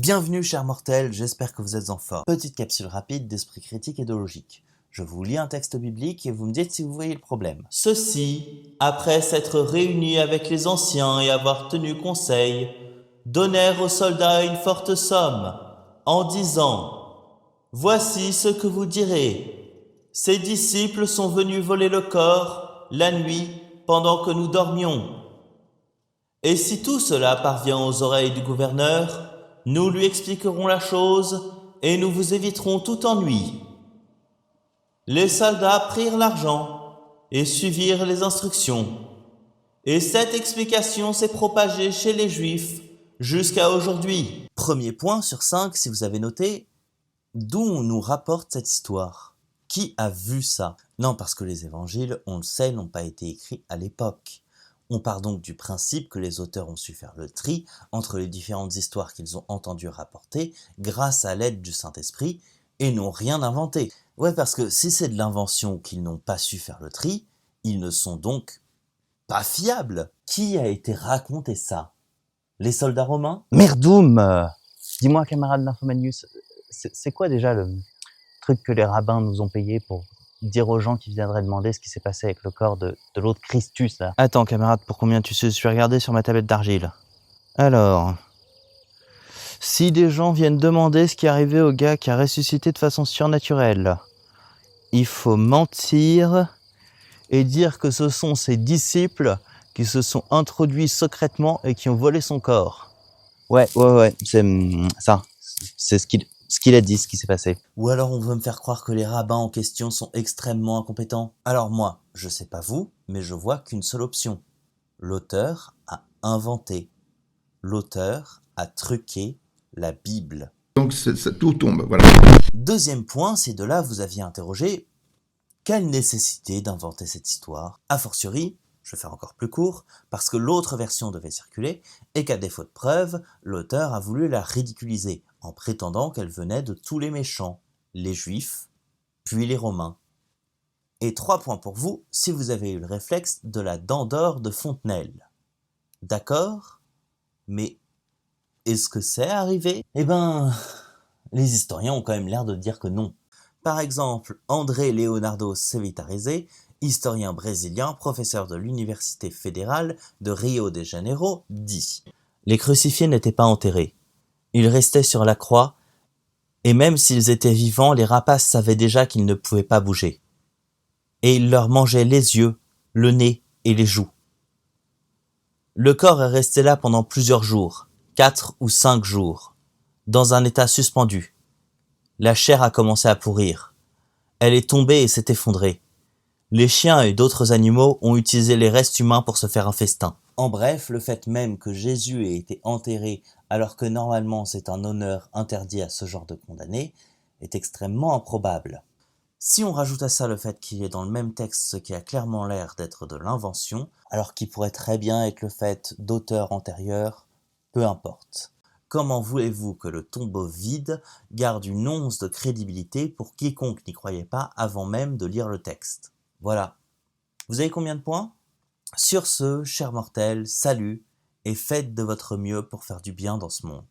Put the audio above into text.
Bienvenue chers mortels, j'espère que vous êtes en forme. Petite capsule rapide d'esprit critique et de logique. Je vous lis un texte biblique et vous me dites si vous voyez le problème. Ceux-ci, après s'être réunis avec les anciens et avoir tenu conseil, donnèrent aux soldats une forte somme, en disant « Voici ce que vous direz. Ces disciples sont venus voler le corps, la nuit, pendant que nous dormions. Et si tout cela parvient aux oreilles du gouverneur, nous lui expliquerons la chose et nous vous éviterons tout ennui. » Les soldats prirent l'argent et suivirent les instructions. Et cette explication s'est propagée chez les Juifs jusqu'à aujourd'hui. Premier point sur 5, si vous avez noté, d'où on nous rapporte cette histoire. Qui a vu ça? Non, parce que les évangiles, on le sait, n'ont pas été écrits à l'époque. On part donc du principe que les auteurs ont su faire le tri entre les différentes histoires qu'ils ont entendu rapporter grâce à l'aide du Saint-Esprit et n'ont rien inventé. Ouais, parce que si c'est de l'invention qu'ils n'ont pas su faire le tri, ils ne sont donc pas fiables. Qui a été raconté ça? Les soldats romains? Merdoum, dis-moi camarade Nymphomanius, c'est quoi déjà le truc que les rabbins nous ont payé pour dire aux gens qui viendraient demander ce qui s'est passé avec le corps de l'autre Christus là? Attends camarade, pour combien tu sais? Je vais regarder sur ma tablette d'argile. Alors, si des gens viennent demander ce qui est arrivé au gars qui a ressuscité de façon surnaturelle, il faut mentir et dire que ce sont ses disciples qui se sont introduits secrètement et qui ont volé son corps. Ouais, c'est ça, c'est ce qu'il a dit, ce qui s'est passé. Ou alors on veut me faire croire que les rabbins en question sont extrêmement incompétents. Alors moi, je sais pas vous, mais je vois qu'une seule option. L'auteur a inventé. L'auteur a truqué la Bible. Donc tout tombe, voilà. Deuxième point, si de là vous aviez interrogé, quelle nécessité d'inventer cette histoire? A fortiori, je vais faire encore plus court, parce que l'autre version devait circuler, et qu'à défaut de preuves, l'auteur a voulu la ridiculiser, en prétendant qu'elle venait de tous les méchants, les Juifs, puis les Romains. Et 3 points pour vous, si vous avez eu le réflexe de la dent d'or de Fontenelle. D'accord? Mais est-ce que c'est arrivé? Eh ben, les historiens ont quand même l'air de dire que non. Par exemple, André Leonardo Cevitarizé, historien brésilien, professeur de l'Université fédérale de Rio de Janeiro, dit « Les crucifiés n'étaient pas enterrés. Ils restaient sur la croix, et même s'ils étaient vivants, les rapaces savaient déjà qu'ils ne pouvaient pas bouger. Et ils leur mangeaient les yeux, le nez et les joues. Le corps est resté là pendant plusieurs jours, 4 ou 5 jours, dans un état suspendu. La chair a commencé à pourrir. Elle est tombée et s'est effondrée. Les chiens et d'autres animaux ont utilisé les restes humains pour se faire un festin. En bref, le fait même que Jésus ait été enterré alors que normalement c'est un honneur interdit à ce genre de condamnés est extrêmement improbable. Si on rajoute à ça le fait qu'il y ait dans le même texte ce qui a clairement l'air d'être de l'invention, alors qu'il pourrait très bien être le fait d'auteurs antérieurs, peu importe. Comment voulez-vous que le tombeau vide garde une once de crédibilité pour quiconque n'y croyait pas avant même de lire le texte? Voilà. Vous avez combien de points? Sur ce, chers mortels, salut, et faites de votre mieux pour faire du bien dans ce monde.